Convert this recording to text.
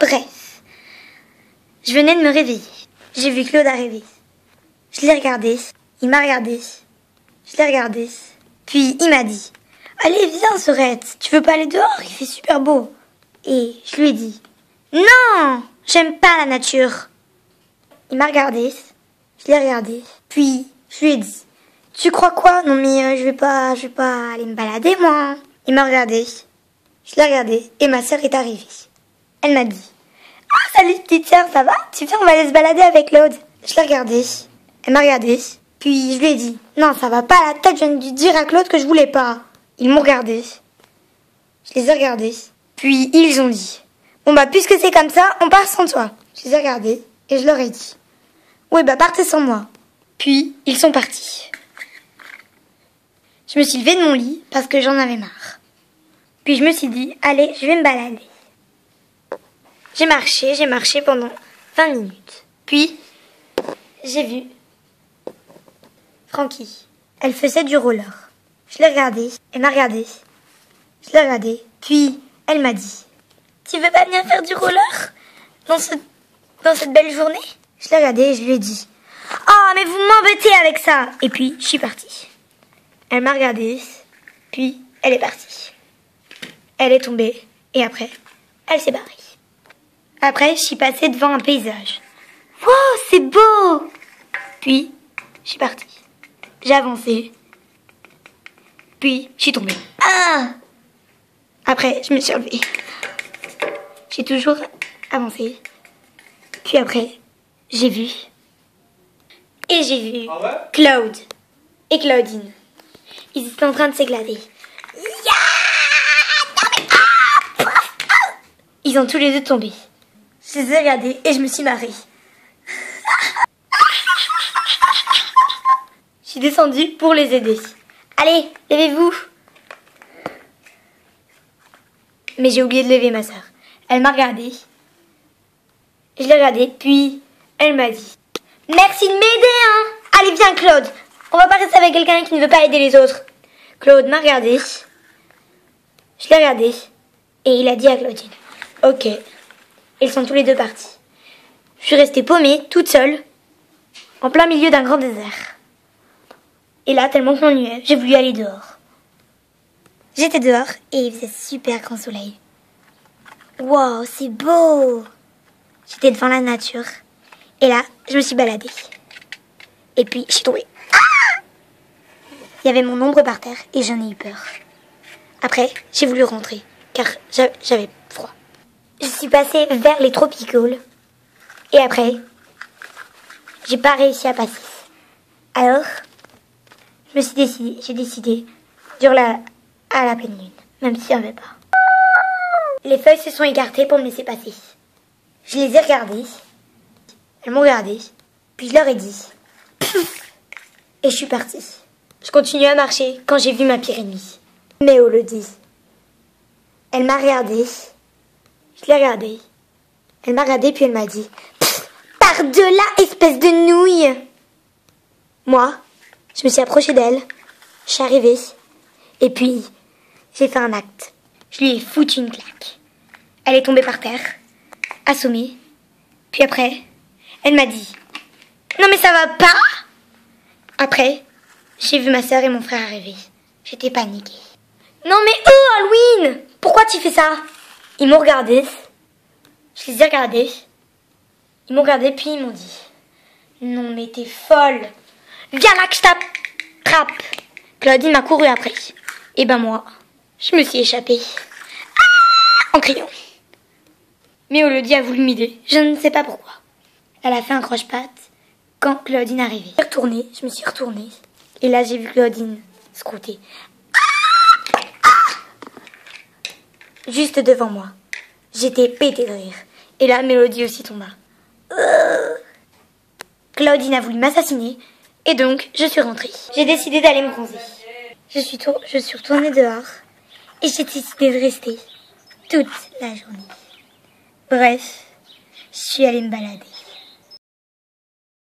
Bref, je venais de me réveiller. J'ai vu Claude arriver. Je l'ai regardé, il m'a regardé, je l'ai regardé. Puis il m'a dit « Allez, viens Sorette, tu veux pas aller dehors, il fait super beau. » Et je lui ai dit « Non, j'aime pas la nature. » Il m'a regardé, je l'ai regardé, puis je lui ai dit « Tu crois quoi? Non mais je vais pas aller me balader moi. » Il m'a regardé, je l'ai regardé et ma sœur est arrivée. Elle m'a dit « Ah salut petite sœur, ça va? Tu viens, on va aller se balader avec Claude. » Je l'ai regardé, elle m'a regardé, puis je lui ai dit « Non, ça va pas à la tête, je viens de dire à Claude que je voulais pas. » Ils m'ont regardé, je les ai regardés, puis ils ont dit « Bon bah puisque c'est comme ça, on part sans toi. » Je les ai regardés et je leur ai dit « Oui bah partez sans moi. » Puis ils sont partis. Je me suis levée de mon lit parce que j'en avais marre. Puis je me suis dit « Allez, je vais me balader. » J'ai marché pendant 20 minutes. Puis, j'ai vu Francky. Elle faisait du roller. Je l'ai regardée, elle m'a regardée. Je l'ai regardée, puis elle m'a dit « Tu veux pas venir faire du roller dans cette belle journée ?» Je l'ai regardée et je lui ai dit « Oh, mais vous m'embêtez avec ça !» Et puis, je suis partie. Elle m'a regardée, puis elle est partie. Elle est tombée, et après, elle s'est barrée. Après, je suis passée devant un paysage. « Wow, c'est beau !» Puis, je suis partie. J'ai avancé. Puis, je suis tombée. Ah! Après, je me suis relevée. J'ai toujours avancé. Puis après, j'ai vu. Et j'ai vu Claude et Claudine. Ils étaient en train de s'éclater. Ils ont tous les deux tombé. Je les ai regardés et je me suis marrée. Je suis descendue pour les aider. Allez, levez-vous. Mais j'ai oublié de lever ma sœur. Elle m'a regardée. Je l'ai regardée, puis elle m'a dit « Merci de m'aider, hein. Allez, viens Claude. On va pas rester avec quelqu'un qui ne veut pas aider les autres. » Claude m'a regardée. Je l'ai regardée. Et il a dit à Claudine « Ok. » Ils sont tous les deux partis. Je suis restée paumée, toute seule, en plein milieu d'un grand désert. Et là, tellement que je m'ennuyais, j'ai voulu aller dehors. J'étais dehors et il faisait super grand soleil. Wow, c'est beau! J'étais devant la nature. Et là, je me suis baladée. Et puis, je suis tombée. Ah! Il y avait mon ombre par terre et j'en ai eu peur. Après, j'ai voulu rentrer, car j'avais froid. Je suis passée vers les Tropicoles. Et après, j'ai pas réussi à passer. Alors, j'ai décidé d'hurler à la pleine lune, même s'il n'y en avait pas. Les feuilles se sont écartées pour me laisser passer. Je les ai regardées. Elles m'ont regardée. Puis je leur ai dit. Et je suis partie. Je continuais à marcher quand j'ai vu ma pire ennemie. Mélodie. Elle m'a regardée. Je l'ai regardée. Elle m'a regardée puis elle m'a dit « Par-delà, espèce de nouille !» Moi, je me suis approchée d'elle. Je suis arrivée. Et puis, j'ai fait un acte. Je lui ai foutu une claque. Elle est tombée par terre, assommée. Puis après, elle m'a dit « Non mais ça va pas !» Après, j'ai vu ma sœur et mon frère arriver. J'étais paniquée. « Non mais oh, Halloween, pourquoi tu fais ça ?» Ils m'ont regardé. Je les ai regardés. Ils m'ont regardé puis ils m'ont dit « Non mais t'es folle. Viens là que je t'attrape. » Claudine m'a couru après. Et ben moi, je me suis échappée. En criant. Mais Elodie a voulu m'aider. Je ne sais pas pourquoi. Elle a fait un croche-patte quand Claudine est arrivée. Je me suis retournée. Et là, j'ai vu Claudine se croûter. Juste devant moi. J'étais pétée de rire. Et là, Mélodie aussi tomba. Claudine a voulu m'assassiner. Et donc, je suis rentrée. J'ai décidé d'aller me bronzer. Je suis retournée dehors. Et j'ai décidé de rester toute la journée. Bref, je suis allée me balader.